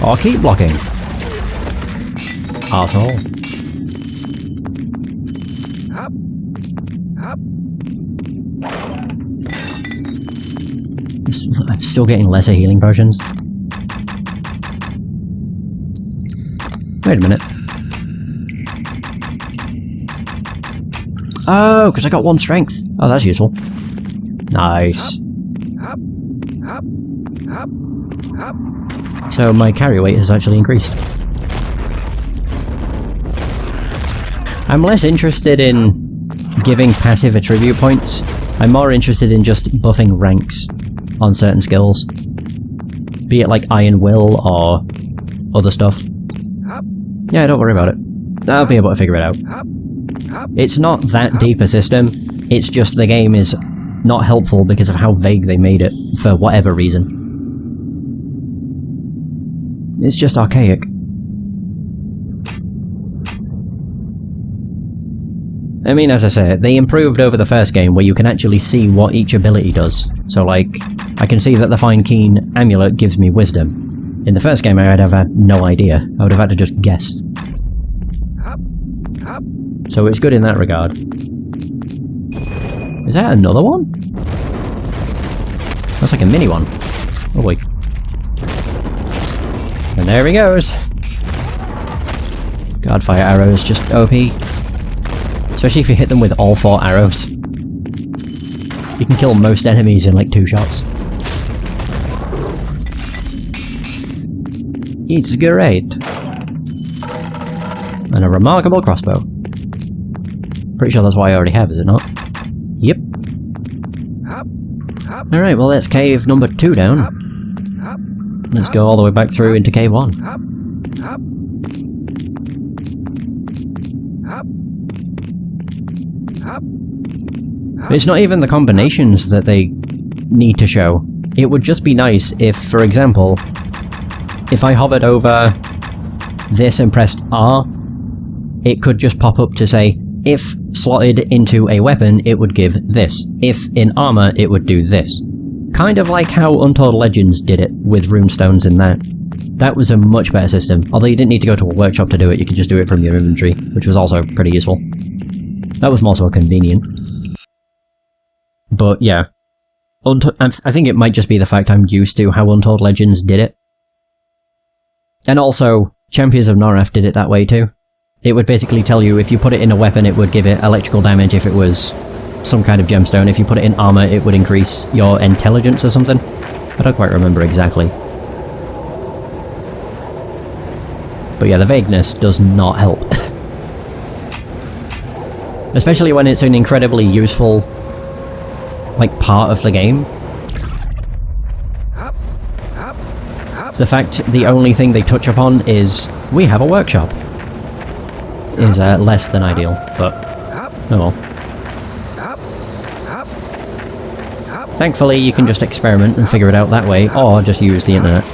Or keep blocking. Arsehole. I'm still getting lesser healing potions. Wait a minute. Oh, because I got 1 strength. Oh, that's useful. Nice. So my carry weight has actually increased. I'm less interested in giving passive attribute points. I'm more interested in just buffing ranks on certain skills. Be it like Iron Will or other stuff. Yeah, don't worry about it. I'll be able to figure it out. It's not that deep a system, it's just the game is not helpful because of how vague they made it, for whatever reason. It's just archaic. I mean, as I say, they improved over the first game where you can actually see what each ability does. So like, I can see that the Fine Keen amulet gives me wisdom. In the first game I would have had no idea. I would have had to just guess. So it's good in that regard. Is that another one? That's like a mini one. Oh boy. And there he goes! Guardfire arrows, just OP. Especially if you hit them with all 4 arrows. You can kill most enemies in like 2 shots. It's great! And a remarkable crossbow. Pretty sure that's what I already have, is it not? Yep. Alright, well that's cave number 2 down. Let's go all the way back through into cave 1. It's not even the combinations that they need to show. It would just be nice if, for example, if I hovered over this and pressed R, it could just pop up to say, if slotted into a weapon, it would give this. If in armor, it would do this. Kind of like how Untold Legends did it with runestones in that. That was a much better system, although you didn't need to go to a workshop to do it, you could just do it from your inventory, which was also pretty useful. That was more so convenient. But yeah, I think it might just be the fact I'm used to how Untold Legends did it. And also, Champions of Norath did it that way too. It would basically tell you if you put it in a weapon it would give it electrical damage if it was some kind of gemstone. If you put it in armor it would increase your intelligence or something. I don't quite remember exactly. But yeah, the vagueness does not help. Especially when it's an incredibly useful, like, part of the game. The fact the only thing they touch upon is, we have a workshop, is less than ideal, but oh well. Thankfully you can just experiment and figure it out that way, or just use the internet.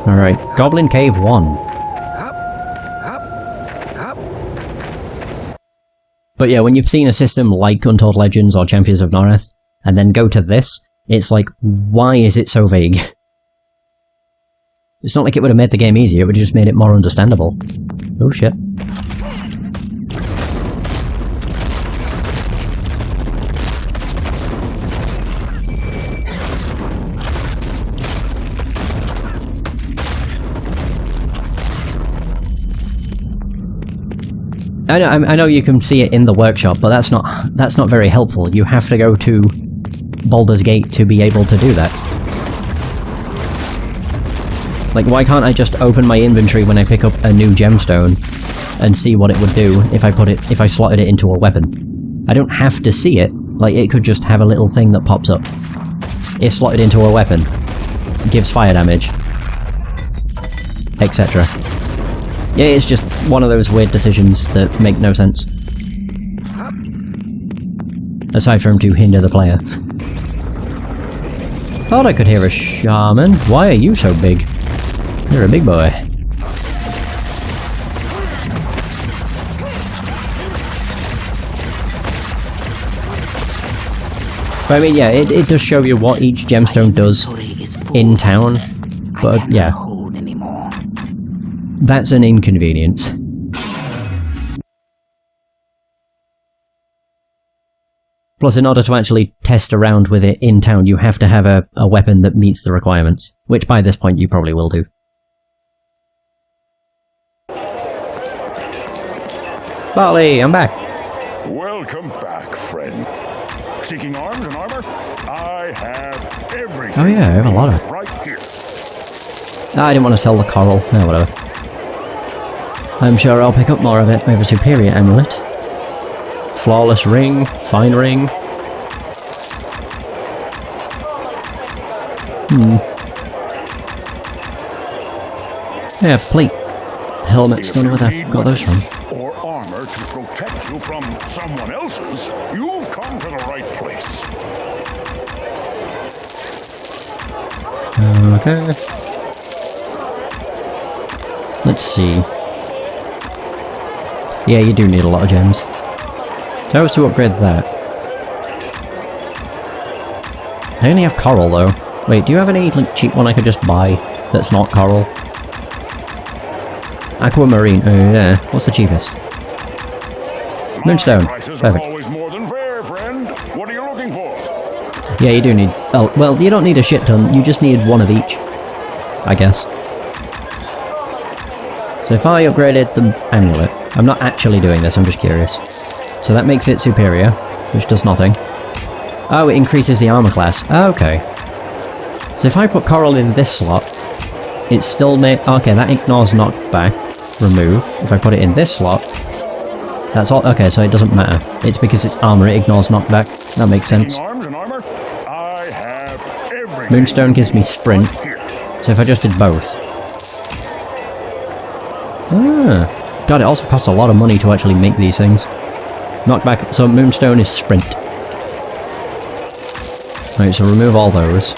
Alright, Goblin Cave 1. But yeah, when you've seen a system like Untold Legends or Champions of Norath, and then go to this, it's like, why is it so vague? It's not like it would have made the game easier, it would have just made it more understandable. Oh shit. I know you can see it in the workshop, but that's not very helpful. You have to go to Baldur's Gate to be able to do that. Like, why can't I just open my inventory when I pick up a new gemstone and see what it would do if I slotted it into a weapon? I don't have to see it. Like, it could just have a little thing that pops up. If slotted into a weapon, gives fire damage, etc. Yeah, it's just one of those weird decisions that make no sense. Aside from to hinder the player. Thought I could hear a shaman. Why are you so big? You're a big boy. But I mean, yeah, it does show you what each gemstone does in town, But yeah, that's an inconvenience. Plus, in order to actually test around with it in town, you have to have a weapon that meets the requirements, which by this point you probably will do. Barley, I'm back. Welcome back, friend. Seeking arms and armor? I have everything. Oh yeah, I have a lot of it. Right here. I didn't want to sell the coral. No, whatever. I'm sure I'll pick up more of it. I have a superior amulet. Flawless ring. Fine ring. Yeah, plate. Helmet's done with that. Got those from. Or armor to protect you from someone else's, you've come to the right place. Okay. Let's see. Yeah, you do need a lot of gems. So I was to upgrade that. I only have coral though. Wait, do you have any like cheap one I could just buy that's not coral? Aquamarine. Oh yeah. What's the cheapest? Moonstone. Perfect. Always more than fair, friend. What are you looking for? Yeah, you do need... Oh, well, you don't need a shit ton. You just need one of each. I guess. So if I upgraded the amulet... I'm not actually doing this, I'm just curious. So that makes it superior, which does nothing. Oh, it increases the armor class. Oh, okay. So if I put coral in this slot, it still may... Okay, that ignores knockback. Remove. If I put it in this slot... That's all... Okay, so it doesn't matter. It's because it's armor, it ignores knockback. That makes sense. Moonstone gives me sprint. So if I just did both... Ah... God, it also costs a lot of money to actually make these things. Knockback... So Moonstone is sprint. Right, so remove all those.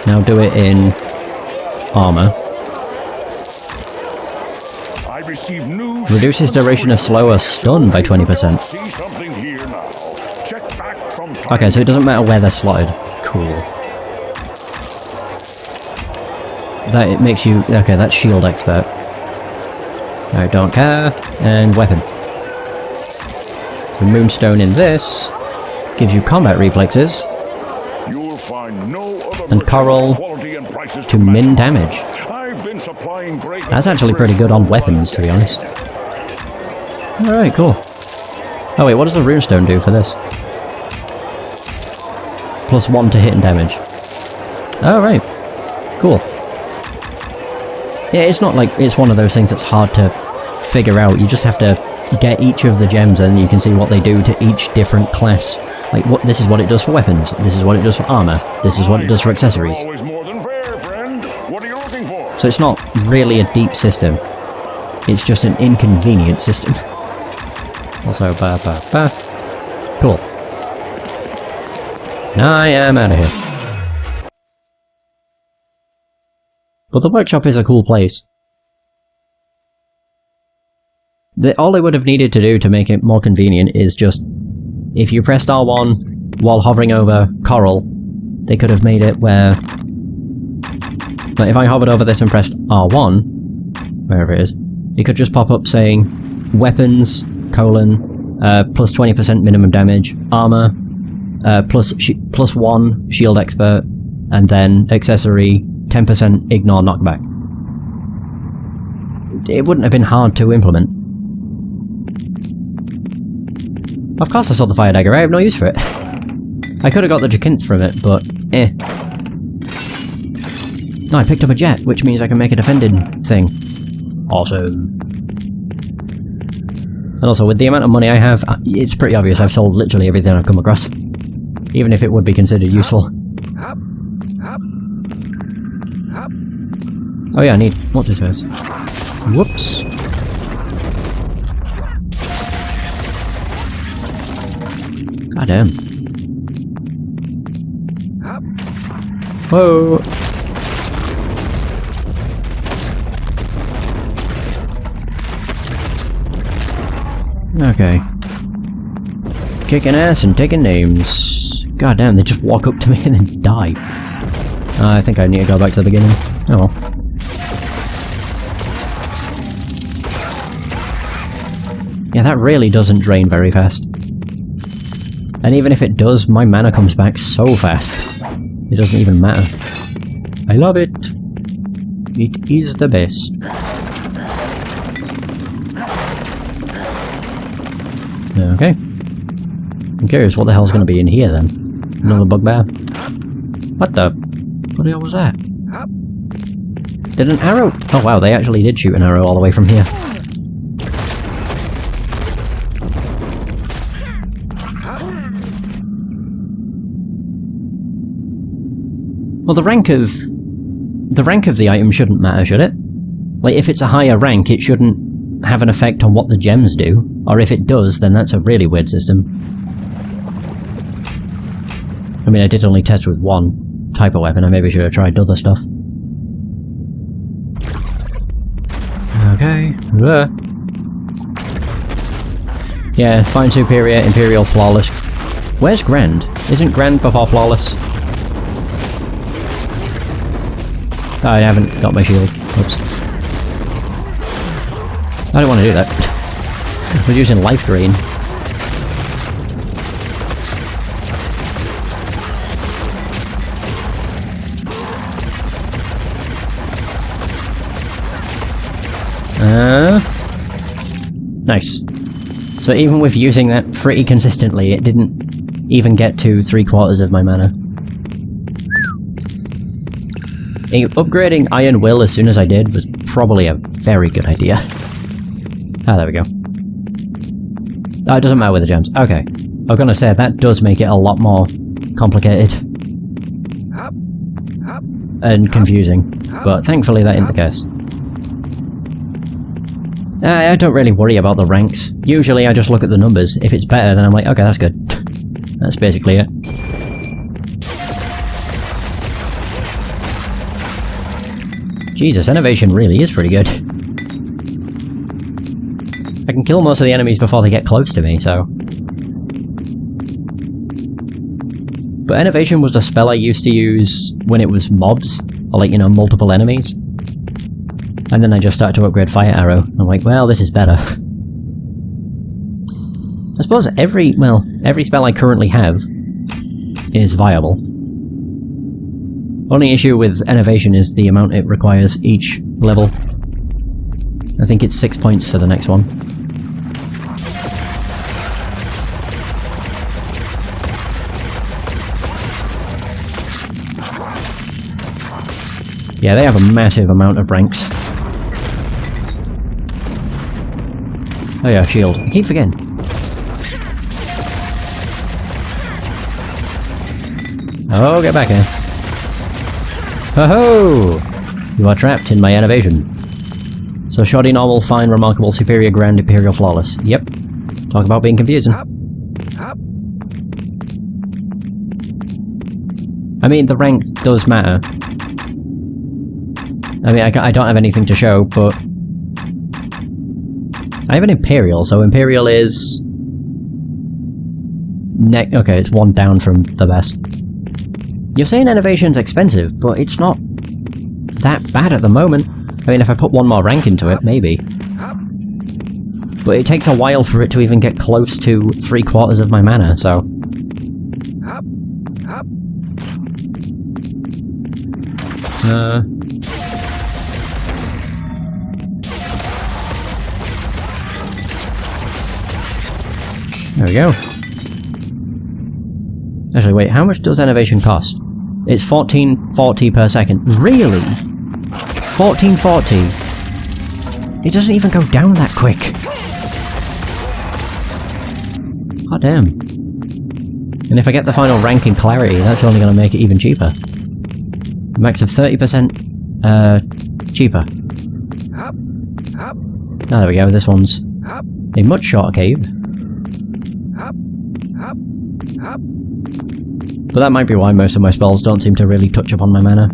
Now do it in... armor. Reduces duration of slower stun by 20%. Okay, so it doesn't matter where they're slotted. Cool. That it makes you... Okay, that's shield expert. I don't care. And weapon. The Moonstone in this gives you combat reflexes. And coral to min damage. That's actually pretty good on weapons, to be honest. Alright, cool. Oh wait, what does the runestone do for this? +1 to hit and damage. Oh, right. Cool. Yeah, it's not like it's one of those things that's hard to figure out. You just have to get each of the gems and you can see what they do to each different class. Like, what? This is what it does for weapons, this is what it does for armor, this is what it does for accessories. So it's not really a deep system. It's just an inconvenient system. Also, Cool. I am out of here. But the workshop is a cool place. All they would have needed to do to make it more convenient is just... If you pressed R1 while hovering over coral, they could have made it where... But if I hovered over this and pressed R1, wherever it is, it could just pop up saying weapons, plus 20% minimum damage, armor, plus 1 shield expert, and then accessory 10% ignore knockback. It wouldn't have been hard to implement. Of course I saw the fire dagger, I have no use for it. I could have got the Jacinth from it, but eh. No, I picked up a jet, which means I can make a defended thing. Awesome. And also, with the amount of money I have, it's pretty obvious I've sold literally everything I've come across. Even if it would be considered useful. Oh yeah, I need... What's his face? Whoops. God damn. Whoa. Okay. Kicking ass and taking names. God damn, they just walk up to me and then die. I think I need to go back to the beginning. Oh well. Yeah, that really doesn't drain very fast. And even if it does, my mana comes back so fast. It doesn't even matter. I love it. It is the best. Okay. I'm curious what the hell's going to be in here then. Another bugbear? What the? What the hell was that? Did an arrow? Oh wow, they actually did shoot an arrow all the way from here. Well, the rank of the item shouldn't matter, should it? Like, if it's a higher rank, it shouldn't have an effect on what the gems do. Or if it does, then that's a really weird system. I mean, I did only test with one type of weapon, I maybe should have tried other stuff. Okay. Yeah, Fine Superior, Imperial, Flawless. Where's Grand? Isn't Grand before Flawless? Oh, I haven't got my shield. Oops. I don't want to do that. We're using Life Drain. Nice. So even with using that pretty consistently, it didn't even get to 3/4 of my mana. Upgrading Iron Will as soon as I did was probably a very good idea. Ah, there we go. Oh, it doesn't matter with the gems. Okay. I was gonna say, that does make it a lot more complicated. And confusing. But thankfully that isn't the case. I don't really worry about the ranks. Usually I just look at the numbers. If it's better, then I'm like, okay, that's good. That's basically it. Jesus, Innovation really is pretty good. I can kill most of the enemies before they get close to me, so... But Innovation was a spell I used to use when it was mobs, or like, you know, multiple enemies. And then I just started to upgrade Fire Arrow. I'm like, well, this is better. I suppose every spell I currently have is viable. Only issue with Innovation is the amount it requires each level. I think it's 6 points for the next one. Yeah, they have a massive amount of ranks. Oh yeah, shield. I keep forgetting. Oh, get back here. Ho-ho! You are trapped in my Innovation. So shoddy, normal, fine, remarkable, superior, grand, imperial, flawless. Yep. Talk about being confusing. I mean, the rank does matter. I mean, I don't have anything to show, but... I have an Imperial, so Imperial is... Okay, it's one down from the best. You're saying Innovation's expensive, but it's not that bad at the moment. I mean, if I put one more rank into it, maybe. But it takes a while for it to even get close to 3/4 of my mana, so... There we go. Actually, wait, how much does Innovation cost? It's 1440 per second. Really? 1440? It doesn't even go down that quick. Oh damn. And if I get the final rank in Clarity, that's only going to make it even cheaper. A max of 30% cheaper. Oh, there we go, this one's a much shorter cave. But that might be why most of my spells don't seem to really touch upon my mana.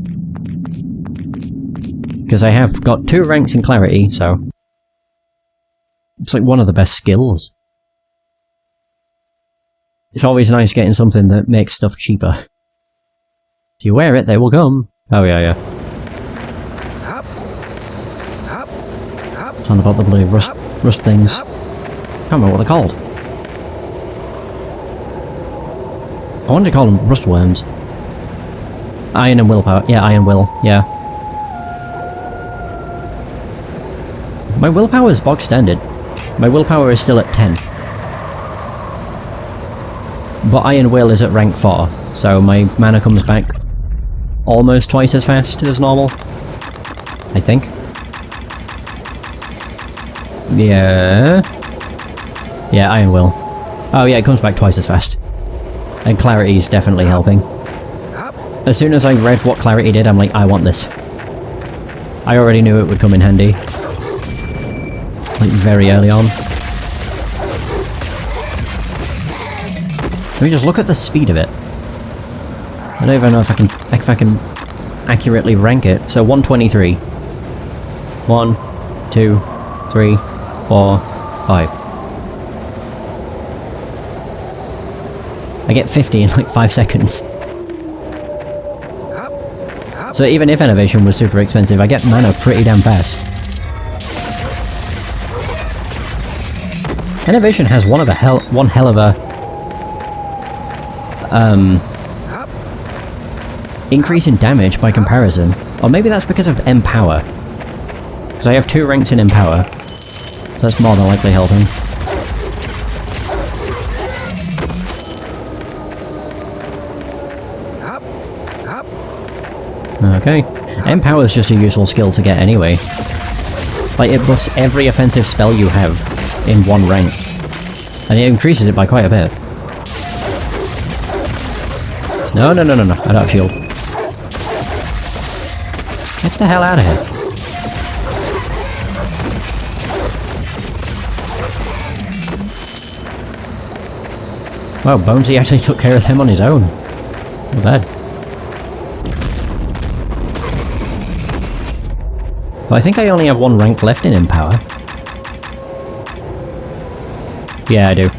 Because I have got 2 ranks in Clarity, so... It's like one of the best skills. It's always nice getting something that makes stuff cheaper. If you wear it, they will come. Oh yeah, yeah. It's on about the bloody rust things. can't remember what they're called. I wanted to call them rustworms. Iron and willpower. Yeah, iron will. Yeah. My willpower is bog standard. My willpower is still at 10. But iron will is at rank 4, so my mana comes back almost twice as fast as normal. I think. Yeah. Yeah, iron will. Oh yeah, it comes back twice as fast. And clarity is definitely helping. As soon as I read what clarity did, I'm like, I want this. I already knew it would come in handy. Like, very early on. Let me just look at the speed of it. I don't even know if I can accurately rank it. So 123. 1, 2, 3, 4, 5. I get 50 in like 5 seconds. So even if innovation was super expensive, I get mana pretty damn fast. Innovation has one hell of a increase in damage by comparison. Or maybe that's because of Empower. Because I have 2 ranks in Empower. So that's more than likely helping. Okay. Empower is just a useful skill to get anyway. Like, it buffs every offensive spell you have in 1 rank. And it increases it by quite a bit. No, I don't have shield. Get the hell out of here. Wow, Bonesy actually took care of them on his own. Not bad. But I think I only have 1 rank left in Empower. Yeah, I do.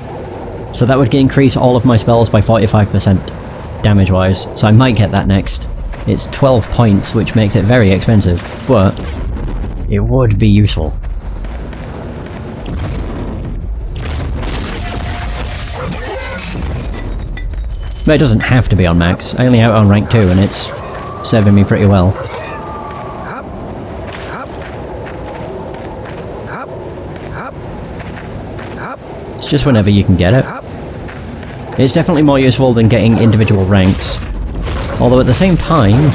So that would increase all of my spells by 45% damage-wise, so I might get that next. It's 12 points, which makes it very expensive, but it would be useful. But it doesn't have to be on max. I only have it on rank 2 and it's serving me pretty well. It's just whenever you can get it. It's definitely more useful than getting individual ranks. Although at the same time,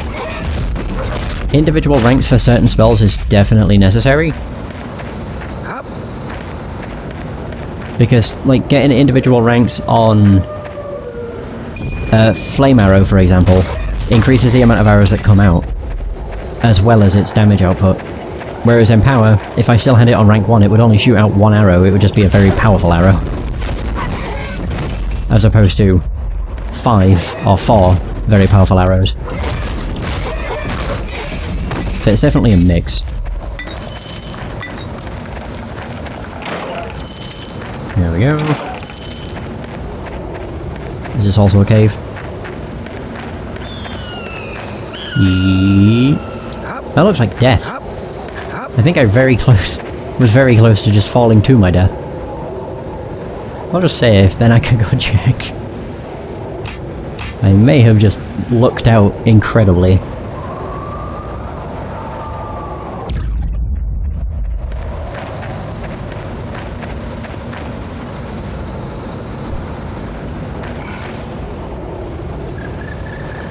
individual ranks for certain spells is definitely necessary. Because, like, getting individual ranks on Flame Arrow, for example, increases the amount of arrows that come out, as well as its damage output. Whereas Empower, if I still had it on rank 1, it would only shoot out 1 arrow, it would just be a very powerful arrow. As opposed to 5 or 4 very powerful arrows. So it's definitely a mix. There we go. Is this also a cave? That looks like death. I think I was very close to just falling to my death. I'll just save, then I can go check. I may have just looked out incredibly.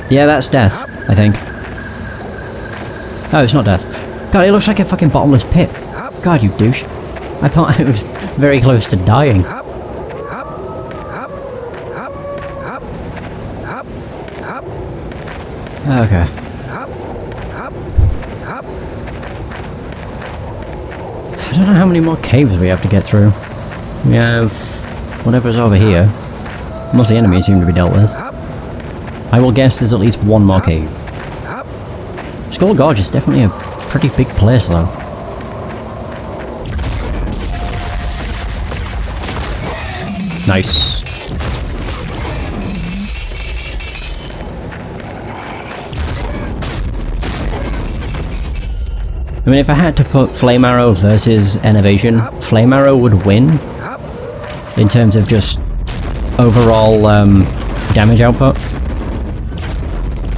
Yeah, that's death, I think. Oh, it's not death. God, it looks like a fucking bottomless pit. God, you douche. I thought I was very close to dying. Okay. I don't know how many more caves we have to get through. We have whatever's over here. Most of the enemies seem to be dealt with. I will guess there's at least 1 more cave. Skull Gorge is definitely a pretty big place though. Nice. I mean, if I had to put Flame Arrow versus Innovation, Flame Arrow would win, in terms of just overall damage output.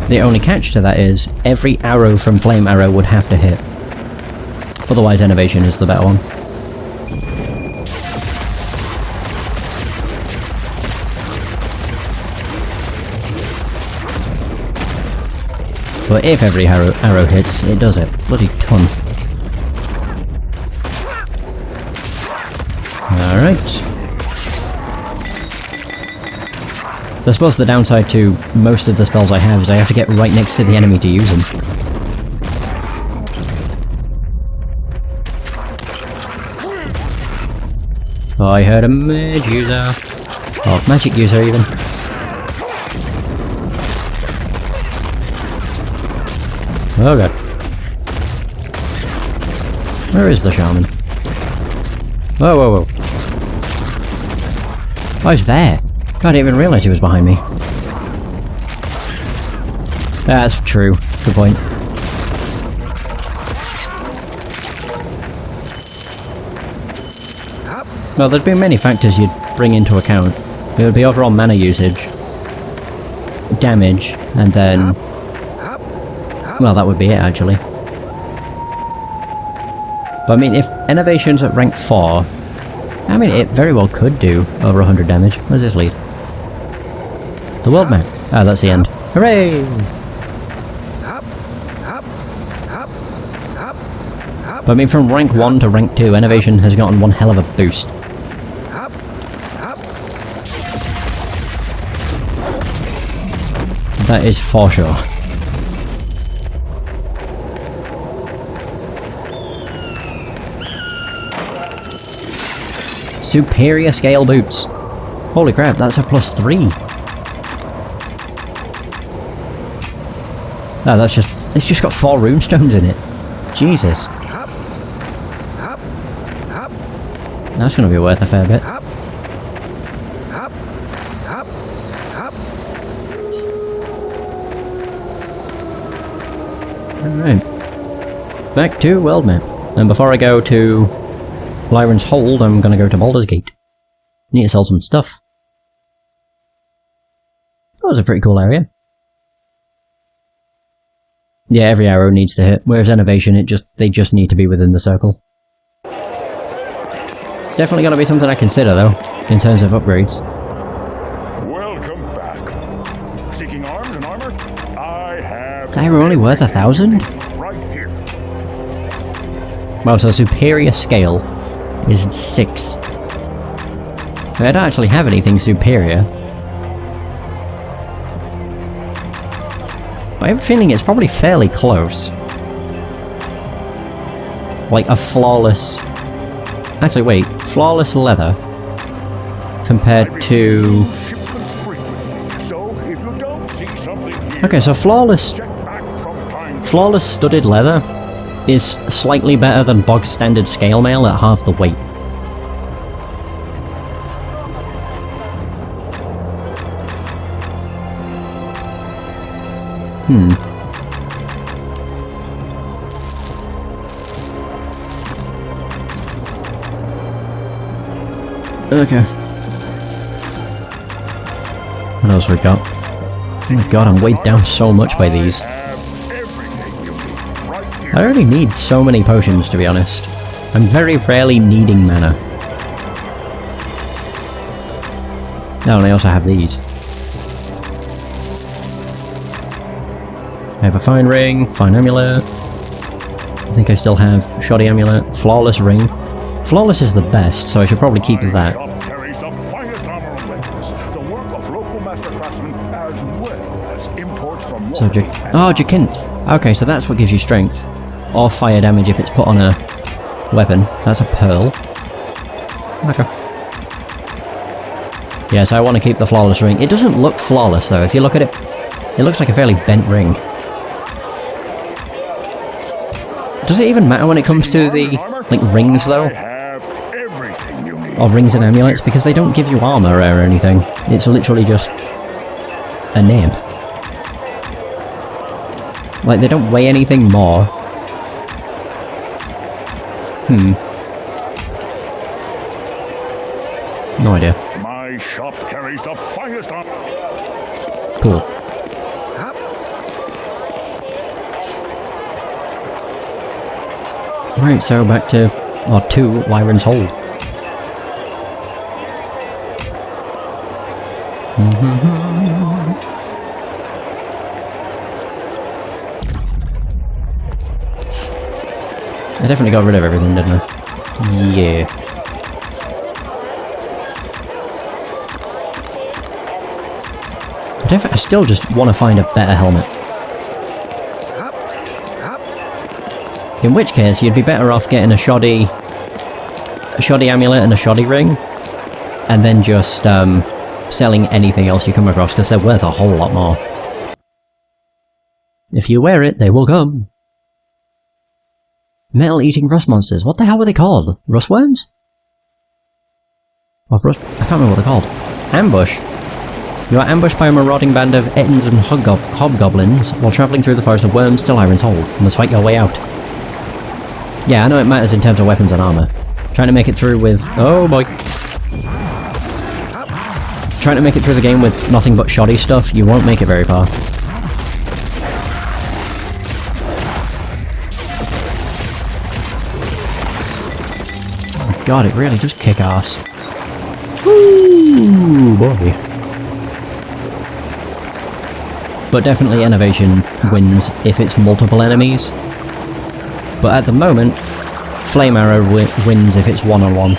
The only catch to that is every arrow from Flame Arrow would have to hit. Otherwise Innovation is the better one. But if every arrow hits, it does it. Bloody ton. Alright. So I suppose the downside to most of the spells I have is I have to get right next to the enemy to use them. Oh, I heard a mage user. Oh, magic user even. Oh god. Where is the shaman? Whoa, whoa, whoa. Oh, he's there. God, I didn't even realise he was behind me. That's true. Good point. Well, there'd be many factors you'd bring into account. It would be overall mana usage, damage, and then... well, that would be it, actually. But I mean, if Innovation's at rank 4, I mean, it very well could do over 100 damage. Where's this lead? The world map. Ah, that's the end. Hooray! But I mean, from rank 1 to rank 2, Innovation has gotten one hell of a boost. That is for sure. Superior scale boots. Holy crap, that's a +3. Oh, that's just... it's just got 4 runestones in it. Jesus. That's gonna be worth a fair bit. Alright. Back to World Map. And before I go to Lyron's Hold, I'm gonna go to Baldur's Gate. Need to sell some stuff. That was a pretty cool area. Yeah, every arrow needs to hit, whereas Innovation, they just need to be within the circle. It's definitely gonna be something I consider, though, in terms of upgrades. Welcome back. Seeking arms and armor? I have... They were only worth 1,000? Right here. Well, so superior scale is 6. I don't actually have anything superior. I have a feeling it's probably fairly close. Like a flawless... actually wait, flawless leather compared to... okay, so flawless studded leather is slightly better than bog standard scale mail at half the weight. Okay. What else we got? Oh my god, I'm weighed down so much by these. I already need so many potions, to be honest. I'm very rarely needing mana. Oh, and I also have these. I have a fine ring, fine amulet. I think I still have shoddy amulet, flawless ring. Flawless is the best, so I should probably keep that. So, oh, Jacinth. Okay, so that's what gives you strength. Or fire damage if it's put on a weapon. That's a pearl. Okay. Yeah, so I want to keep the flawless ring. It doesn't look flawless though. If you look at it, it looks like a fairly bent ring. Does it even matter when it comes to the, like, rings though? Or rings and amulets? Because they don't give you armor or anything. It's literally just a name. Like, they don't weigh anything more. No idea. My shop carries the finest armor. Cool. Right, so back to Lyron's Hold. I definitely got rid of everything, didn't I? Yeah. I still just want to find a better helmet. In which case, you'd be better off getting a shoddy amulet and a shoddy ring, and then just selling anything else you come across, because they're worth a whole lot more. If you wear it, they will come. Metal-eating rust monsters. What the hell were they called? Rustworms? I can't remember what they're called. Ambush. You are ambushed by a marauding band of ettins and hobgoblins while travelling through the forest of worms to Lyron's Hold. You must fight your way out. Yeah, I know it matters in terms of weapons and armour. Trying to make it through with... oh boy. Trying to make it through the game with nothing but shoddy stuff, you won't make it very far. Oh god, it really does kick ass. Ooh, boy. But definitely Innovation wins if it's multiple enemies. But at the moment, Flame Arrow wins if it's one-on-one.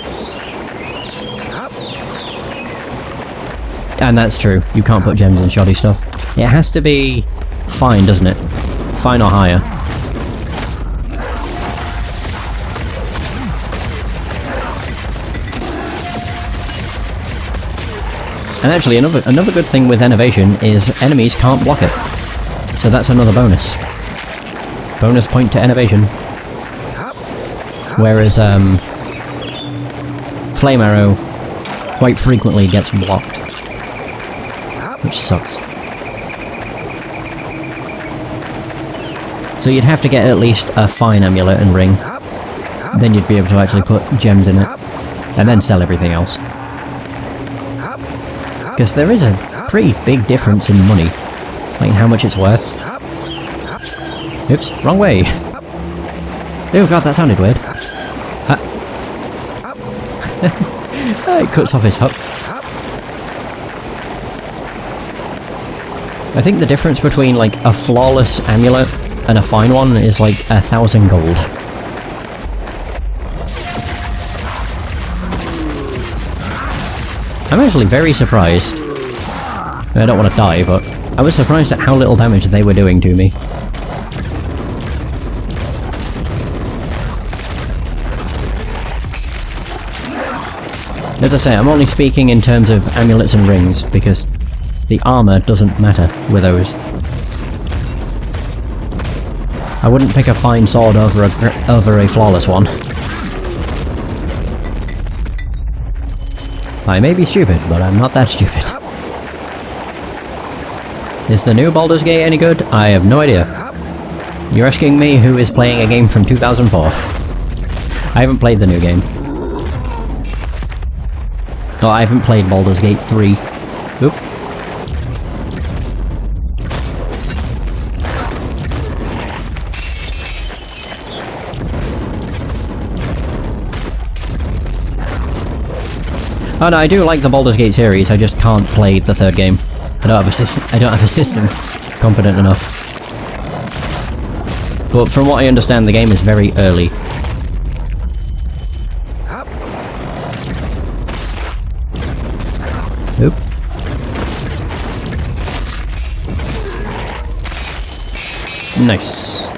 And that's true, you can't put gems in shoddy stuff. It has to be fine, doesn't it? Fine or higher. And actually, another good thing with Innovation is enemies can't block it. So that's another bonus. Bonus point to Innovation. Whereas, Flame Arrow quite frequently gets blocked. Which sucks. So you'd have to get at least a fine amulet and ring. Then you'd be able to actually put gems in it. And then sell everything else. Because there is a pretty big difference in money. Like how much it's worth. Oops, wrong way. Oh god, that sounded weird. It cuts off his hook. I think the difference between like a flawless amulet and a fine one is like 1,000 gold. I'm actually very surprised. I don't want to die, but I was surprised at how little damage they were doing to me. As I say, I'm only speaking in terms of amulets and rings, because the armour doesn't matter with those. I wouldn't pick a fine sword over a flawless one. I may be stupid, but I'm not that stupid. Is the new Baldur's Gate any good? I have no idea. You're asking me who is playing a game from 2004. I haven't played the new game. No, I haven't played Baldur's Gate 3. Oop. Oh no, I do like the Baldur's Gate series, I just can't play the third game. I don't have a system competent enough. But from what I understand, the game is very early. Oop. Nice.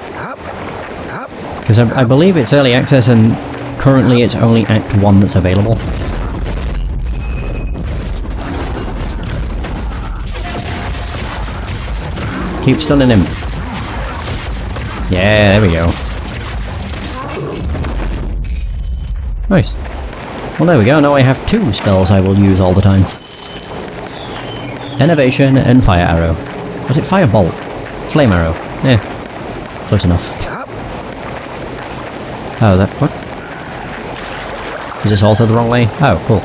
Because I believe it's early access and currently it's only Act 1 that's available. Keep stunning him. Yeah, there we go. Nice. Well, there we go. Now I have 2 spells I will use all the time. Innovation and Fire Arrow. Was it Fire Bolt? Flame Arrow. Eh. Close enough. Oh, that... what? Is this also the wrong way? Oh, cool.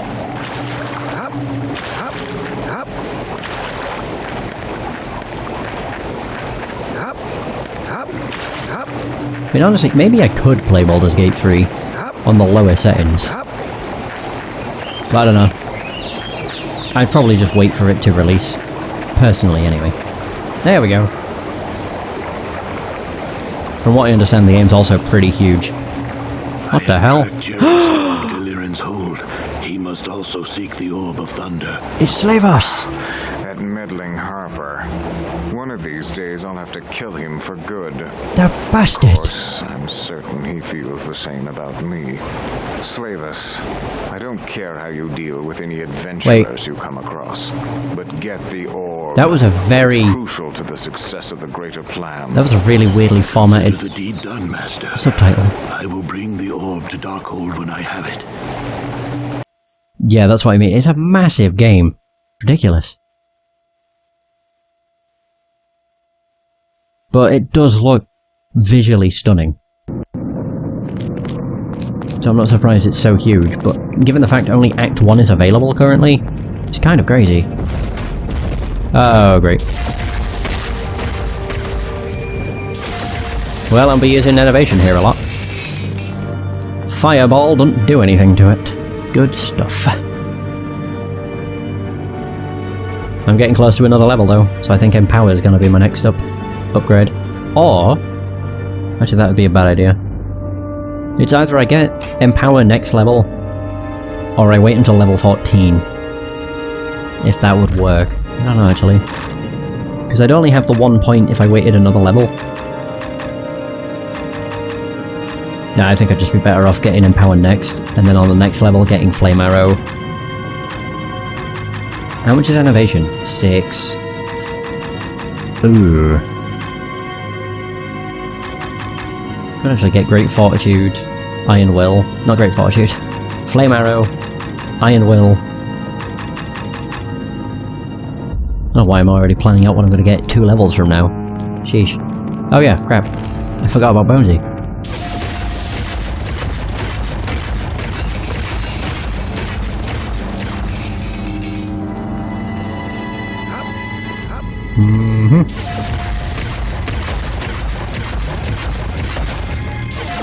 I mean, honestly, maybe I could play Baldur's Gate 3 on the lower settings. But I don't know. I'd probably just wait for it to release. Personally, anyway. There we go. From what I understand, the game's also pretty huge. What the hell? Hold. He must also seek the Orb of Thunder. It's Slavos! That meddling Harper. One of these days I'll have to kill him for good. The bastard! Of course, I'm certain he feels the same about me. Slavos, I don't care how you deal with any adventurers you come across, but get the orb. That was a very... It's crucial to the success of the greater plan. That was a really weirdly formatted the deed done, Master. subtitle. I will bring the orb to Darkhold when I have it. Yeah, that's what I mean. It's a massive game. Ridiculous. But it does look visually stunning. So I'm not surprised it's so huge, but given the fact only Act 1 is available currently, it's kind of crazy. Oh, great. Well, I'll be using innovation here a lot. Fireball doesn't do anything to it. Good stuff. I'm getting close to another level though, so I think Empower is going to be my next upgrade. Or... actually, that would be a bad idea. It's either I get Empower next level, or I wait until level 14. If that would work. I don't know actually. Because I'd only have the 1 point if I waited another level. Yeah, I think I'd just be better off getting Empower next, and then on the next level getting Flame Arrow. How much is Innovation? 6. Ooh. I could actually get Great Fortitude, Iron Will, not Great Fortitude, Flame Arrow, Iron Will. I don't know why I'm already planning out what I'm going to get 2 levels from now. Sheesh. Oh yeah, crap. I forgot about Bonesy. Mm-hmm.